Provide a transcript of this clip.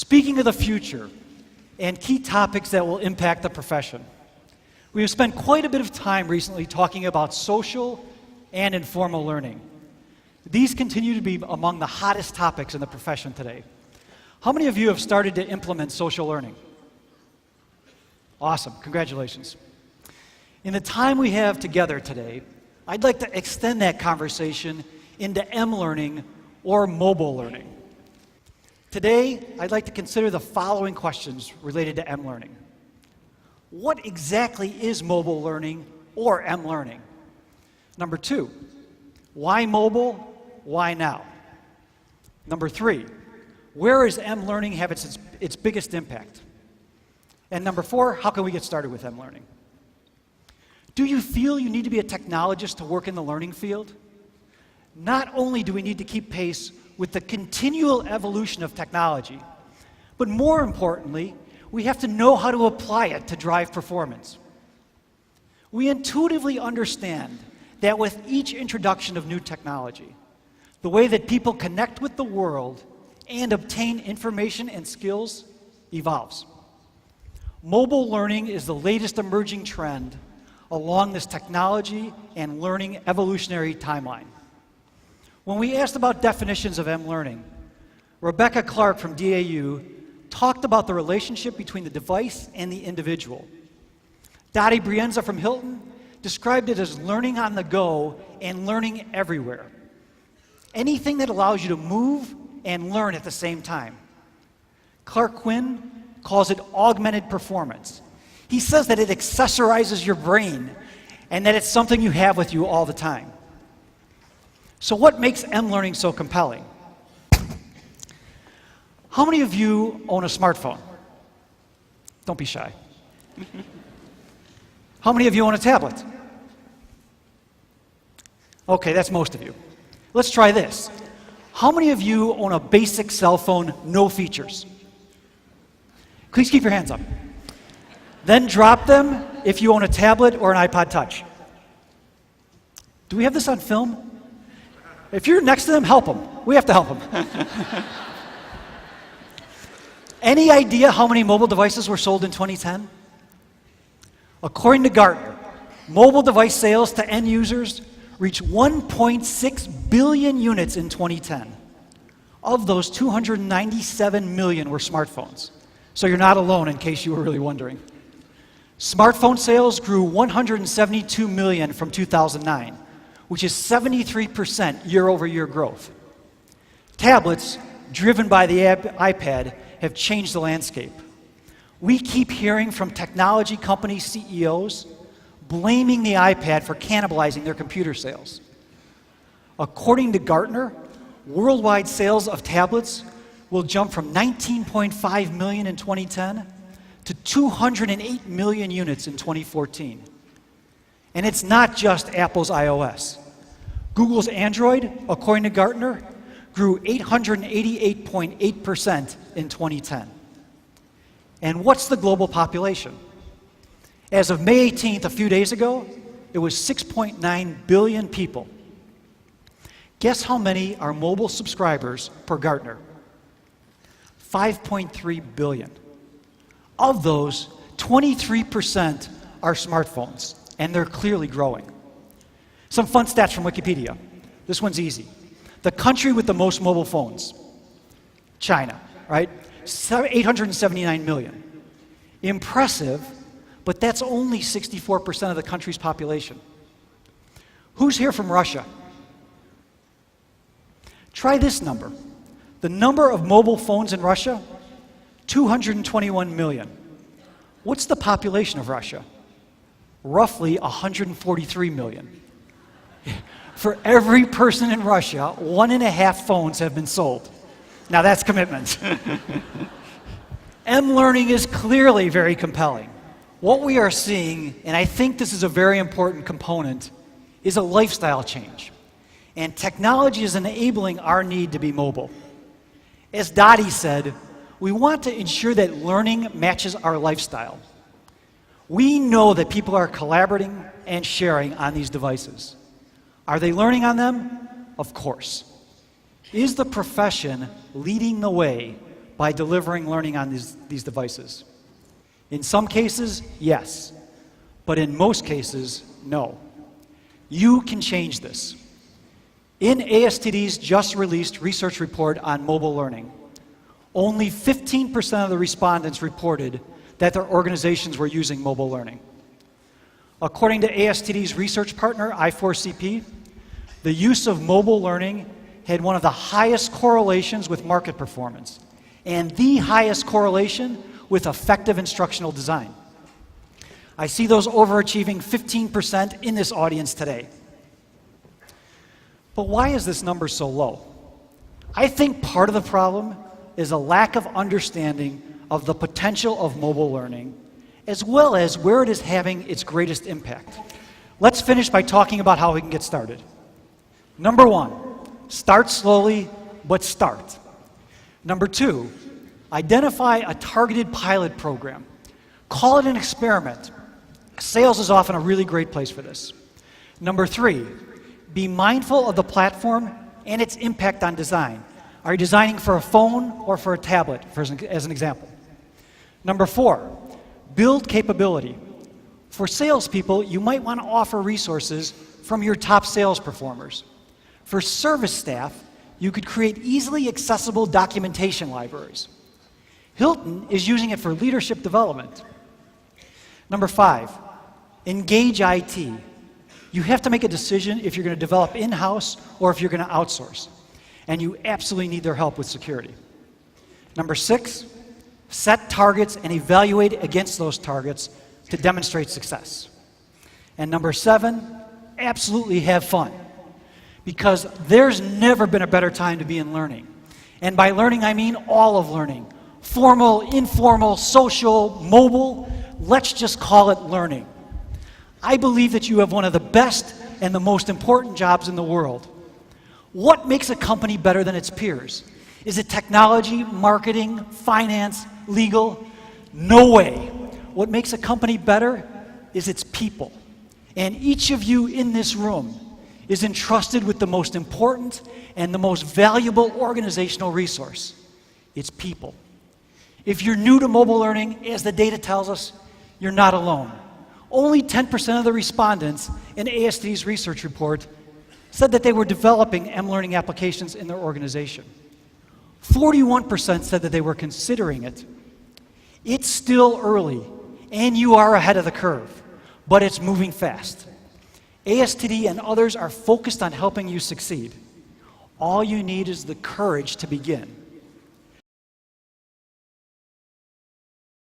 Speaking of the future and key topics that will impact the profession, we have spent quite a bit of time recently talking about social and informal learning. These continue to be among the hottest topics in the profession today. How many of you have started to implement social learning? Awesome, congratulations. In the time we have together today, I'd like to extend that conversation into M-learning or mobile learning. Today, I'd like to consider the following questions related to M-learning. What exactly is mobile learning or M-learning? Number 2, why mobile? Why now? Number 3, where does M-learning have its biggest impact? And number 4, how can we get started with M-learning? Do you feel you need to be a technologist to work in the learning field? Not only do we need to keep pace with the continual evolution of technology, but more importantly, we have to know how to apply it to drive performance. We intuitively understand that with each introduction of new technology, the way that people connect with the world and obtain information and skills evolves. Mobile learning is the latest emerging trend along this technology and learning evolutionary timeline. When we asked about definitions of M-learning, Rebecca Clark from DAU talked about the relationship between the device and the individual. Dottie Brienza from Hilton described it as learning on the go and learning everywhere. Anything that allows you to move and learn at the same time. Clark Quinn calls it augmented performance. He says that it accessorizes your brain and that it's something you have with you all the time. So what makes M-learning so compelling? How many of you own a smartphone? Don't be shy. How many of you own a tablet? Okay, that's most of you. Let's try this. How many of you own a basic cell phone, no features? Please keep your hands up. Then drop them if you own a tablet or an iPod Touch. Do we have this on film? If you're next to them, help them. We have to help them. Any idea how many mobile devices were sold in 2010? According to Gartner, mobile device sales to end users reached 1.6 billion units in 2010. Of those, 297 million were smartphones. So you're not alone, in case you were really wondering. Smartphone sales grew 172 million from 2009, which is 73% year-over-year growth. Tablets, driven by the iPad, have changed the landscape. We keep hearing from technology company CEOs blaming the iPad for cannibalizing their computer sales. According to Gartner, worldwide sales of tablets will jump from 19.5 million in 2010 to 208 million units in 2014. And it's not just Apple's iOS. Google's Android, according to Gartner, grew 888.8% in 2010. And what's the global population? As of May 18th, a few days ago, it was 6.9 billion people. Guess how many are mobile subscribers per Gartner? 5.3 billion. Of those, 23% are smartphones, and they're clearly growing. Some fun stats from Wikipedia. This one's easy. The country with the most mobile phones, China, right? 879 million. Impressive, but that's only 64% of the country's population. Who's here from Russia? Try this number. The number of mobile phones in Russia, 221 million. What's the population of Russia? Roughly 143 million. For every person in Russia, 1.5 phones have been sold. Now that's commitment. M-learning is clearly very compelling. What we are seeing, and I think this is a very important component, is a lifestyle change. And technology is enabling our need to be mobile. As Dottie said, we want to ensure that learning matches our lifestyle. We know that people are collaborating and sharing on these devices. Are they learning on them? Of course. Is the profession leading the way by delivering learning on these devices? In some cases, yes, but in most cases, no. You can change this. In ASTD's just released research report on mobile learning, only 15% of the respondents reported that their organizations were using mobile learning. According to ASTD's research partner, I4CP, the use of mobile learning had one of the highest correlations with market performance and the highest correlation with effective instructional design. I see those overachieving 15% in this audience today. But why is this number so low? I think part of the problem is a lack of understanding of the potential of mobile learning, as well as where it is having its greatest impact. Let's finish by talking about how we can get started. Number one, start slowly, but start. Number two, identify a targeted pilot program. Call it an experiment. Sales is often a really great place for this. Number three, be mindful of the platform and its impact on design. Are you designing for a phone or for a tablet, as an example? Number four, build capability. For salespeople, you might want to offer resources from your top sales performers. For service staff, you could create easily accessible documentation libraries. Hilton is using it for leadership development. Number five, engage IT. You have to make a decision if you're going to develop in-house or if you're going to outsource. And you absolutely need their help with security. Number six, set targets and evaluate against those targets to demonstrate success. And number seven, absolutely have fun. Because there's never been a better time to be in learning. And by learning, I mean all of learning. Formal, informal, social, mobile, let's just call it learning. I believe that you have one of the best and the most important jobs in the world. What makes a company better than its peers? Is it technology, marketing, finance, legal? No way. What makes a company better is its people. And each of you in this room is entrusted with the most important and the most valuable organizational resource. It's people. If you're new to mobile learning, as the data tells us, you're not alone. Only 10% of the respondents in ASTD's research report said that they were developing M-learning applications in their organization. 41% said that they were considering it. It's still early, and you are ahead of the curve, but it's moving fast. ASTD and others are focused on helping you succeed. All you need is the courage to begin.